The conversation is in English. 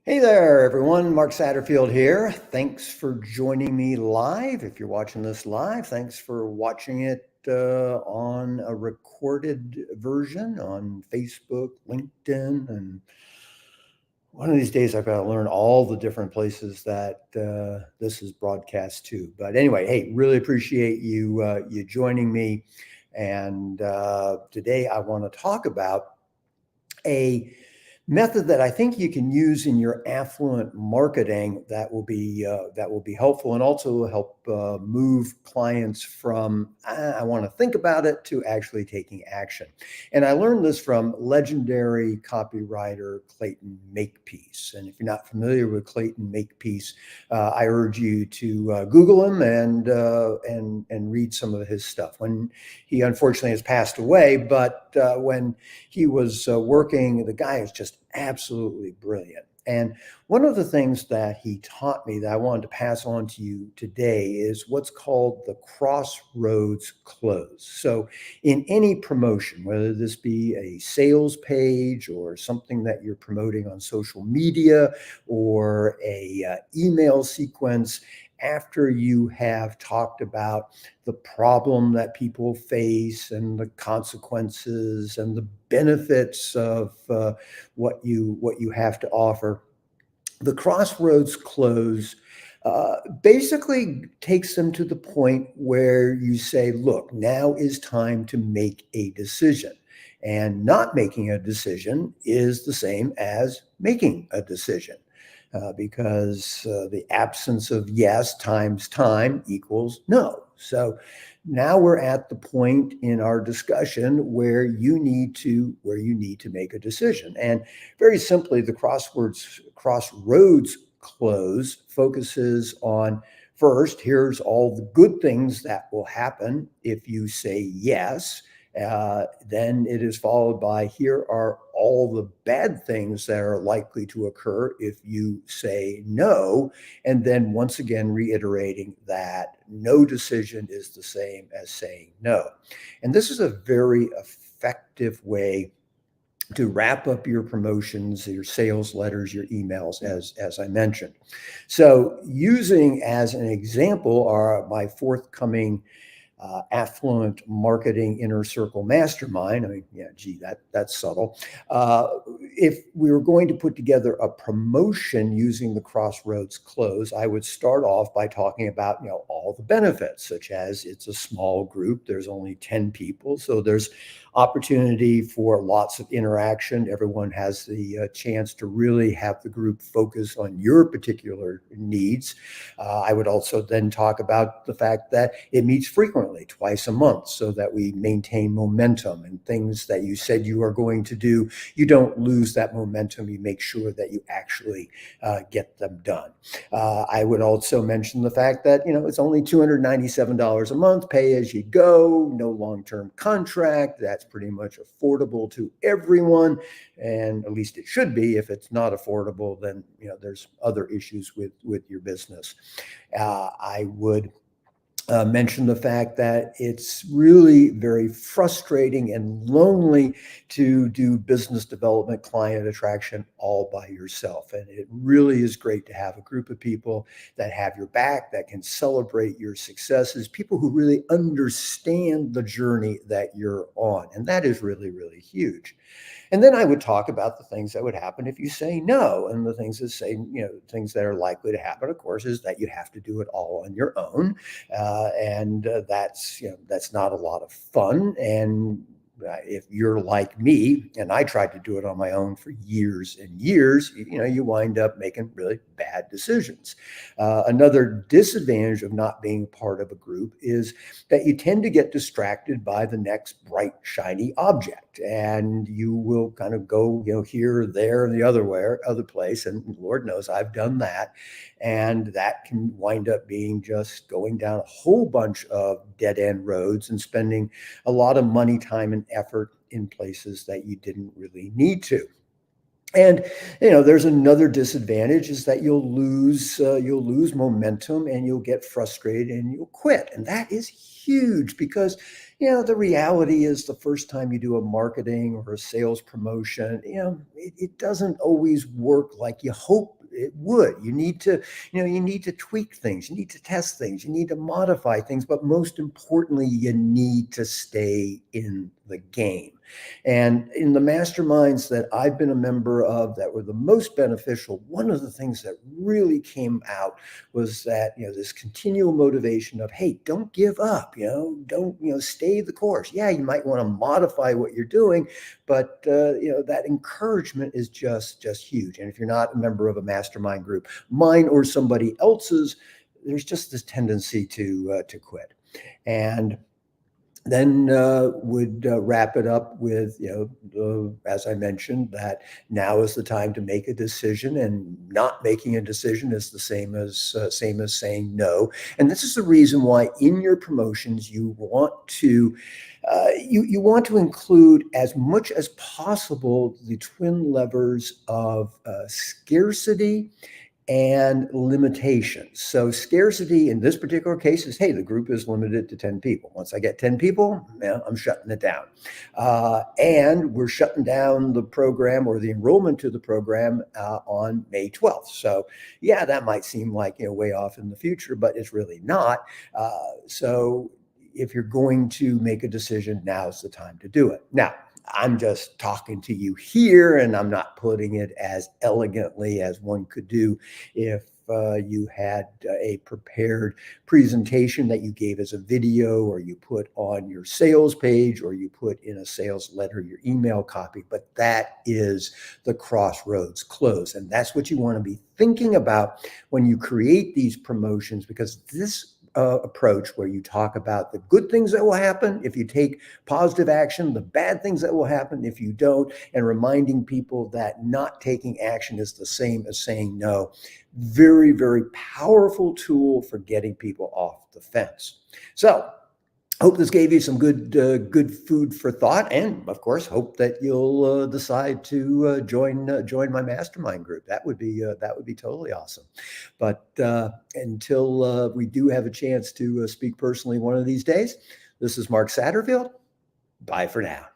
Hey there, everyone. Mark Satterfield here. Thanks for joining me live. If you're watching this live, thanks for watching it on a recorded version on Facebook, LinkedIn, and one of these days I've got to learn all the different places that this is broadcast to. But anyway, hey, really appreciate you joining me. And today I want to talk about a method that I think you can use in your affluent marketing that will be helpful and also help move clients from I want to think about it to actually taking action. And I learned this from legendary copywriter Clayton Makepeace. And if you're not familiar with Clayton Makepeace, I urge you to Google him and read some of his stuff. When he unfortunately has passed away, but when he was working, the guy is just absolutely brilliant. And one of the things that he taught me that I wanted to pass on to you today is what's called the Crossroads Close. So in any promotion, whether this be a sales page or something that you're promoting on social media or a email sequence, after you have talked about the problem that people face and the consequences and the benefits of what you have to offer, the Crossroads Close basically takes them to the point where you say, look, now is time to make a decision. And not making a decision is the same as making a decision. Because the absence of yes times time equals no. So now we're at the point in our discussion where you need to make a decision. And very simply, the Crossroads Close focuses on first, here's all the good things that will happen if you say yes. Then it is followed by here are all the bad things that are likely to occur if you say no. And then once again, reiterating that no decision is the same as saying no. And this is a very effective way to wrap up your promotions, your sales letters, your emails, as I mentioned. So using as an example are my forthcoming affluent marketing inner circle mastermind. I mean, yeah, gee, that's subtle. If we were going to put together a promotion using the Crossroads Close, I would start off by talking about, all the benefits, such as it's a small group. There's only 10 people. So there's opportunity for lots of interaction. Everyone has the chance to really have the group focus on your particular needs. I would also then talk about the fact that it meets frequently, twice a month, so that we maintain momentum and things that you said you are going to do. You don't lose that momentum. You make sure that you actually get them done. I would also mention the fact that, it's only $297 a month, pay as you go, no long-term contract. That's pretty much affordable to everyone, and at least it should be. If it's not affordable, then there's other issues with your business. I would mention the fact that it's really very frustrating and lonely to do business development, client attraction all by yourself. And it really is great to have a group of people that have your back, that can celebrate your successes, people who really understand the journey that you're on. And that is really, really huge. And then I would talk about the things that would happen if you say no. And the things that things that are likely to happen, of course, is that you have to do it all on your own. That's not a lot of fun. And if you're like me, and I tried to do it on my own for years and years, you wind up making really bad decisions. Another disadvantage of not being part of a group is that you tend to get distracted by the next bright, shiny object, and you will kind of go, here, there, and the other place. And Lord knows I've done that. And that can wind up being just going down a whole bunch of dead end roads and spending a lot of money, time, and effort in places that you didn't really need to. And there's another disadvantage is that you'll lose momentum and you'll get frustrated and you'll quit. And that is huge because The reality is the first time you do a marketing or a sales promotion, it doesn't always work like you hope it would. You need to tweak things, you need to test things, you need to modify things, but most importantly, you need to stay in the game. And in the masterminds that I've been a member of that were the most beneficial, one of the things that really came out was that, this continual motivation of, hey, don't give up, don't, stay the course. Yeah, you might want to modify what you're doing, but that encouragement is just huge. And if you're not a member of a mastermind group, mine or somebody else's, there's just this tendency to quit. And then would wrap it up with, as I mentioned, that now is the time to make a decision, and not making a decision is the same as saying no. And this is the reason why in your promotions you want to you want to include as much as possible the twin levers of scarcity and limitations. So scarcity in this particular case is, hey, the group is limited to 10 people. Once I get 10 people, I'm shutting it down. And we're shutting down the program or the enrollment to the program on May 12th. So yeah, that might seem like, way off in the future, but it's really not. So if you're going to make a decision, now's the time to do it. Now, I'm just talking to you here, and I'm not putting it as elegantly as one could do if you had a prepared presentation that you gave as a video, or you put on your sales page, or you put in a sales letter, your email copy. But that is the Crossroads Close. And that's what you want to be thinking about when you create these promotions, because this approach, where you talk about the good things that will happen if you take positive action, the bad things that will happen if you don't, and reminding people that not taking action is the same as saying no. Very, very powerful tool for getting people off the fence. So hope this gave you some good food for thought, and of course, hope that you'll decide to join my mastermind group. That would be totally awesome. But until we do have a chance to speak personally one of these days, this is Mark Satterfield. Bye for now.